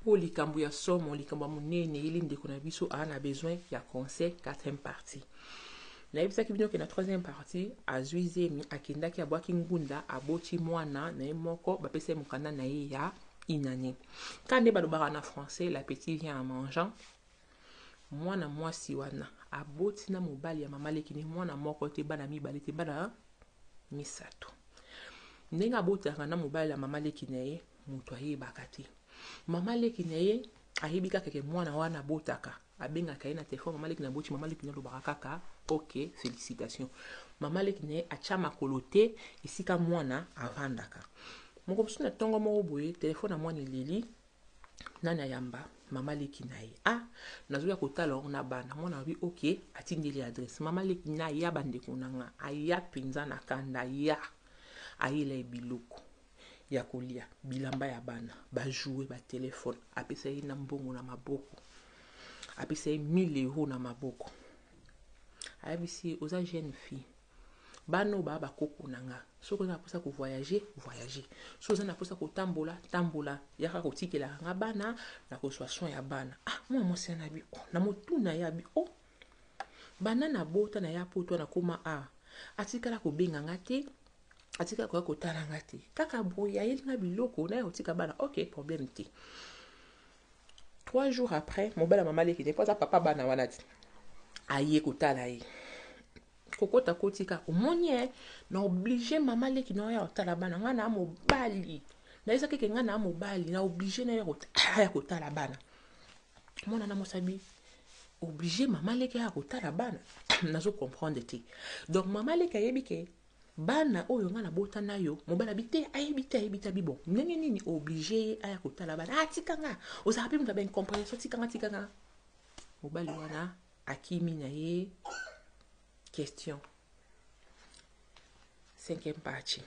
O likambo ya somo likambo monene ili ndeko na biso a besoin ya conseil quatrième partie. Na yebisaki bino ke na troisième partie azwi zemi akendaki abwaki ngunda aboti mwana na ye moko bapesa ye mokanda na ye ya inane. Kande balobaka na français la petite vient en mangeant. Mwana mwasi wana aboti na mobali ya mama leki ni mwana moko te bana mibale te bana misato. Ndenge abotaka na mobali ya mama leki na ye moto ayebaka te. Mama leki na ye ayebi kaka ke mwana wana botaka abengaka ye na telefone mama leki na boti mama leki na lobaka kaka ok félicitations. Mama leki na ye atia makolo te esika mwana avandaka. Moko mosusu na ntongo moko boye telefone na mwana eleli nani ayamba mama leki na ye nazoya kotala na bana mwana abi ok atindeli adresse mama leki na ya bandeko nanga aya penza na kanda ya ayela biloko ya kolia bilamba ya bana bajouer ba telefone apesa ye na mbongo na maboko apesa ye 1000 € na maboko ayebisi oza jeune fille bano ba bakoko nanga soko na posa ko voyager so oza na posa ko tambola yaka kotikela nga bana na ko soin ya bana mwa mwasi na bi na motuna ya bi bana na bota na ya poto na koma atikala ko benga ngate atika ko kotala ngate kaka boya yelinga biloko na otika bana ok problème te 3 jours après mobala mama leki des fois papa bana wana ti aye kotala ye kokota kotika omonye na obligé mama leki na ya kotala bana nga na mobali na isa keke nga na mobali na obligé na ya kotala bana mona na mosabi obligé mama leki ya kotala bana nazo comprendre te donc mama leki ayebi ke bana oyo nga na bota na yo mobala bite ayebi te bon ndenge nini obligé aya kotala bana tika nga oza pe muta ben compréhension tika nga mobali wana akimi na ye question 5e partie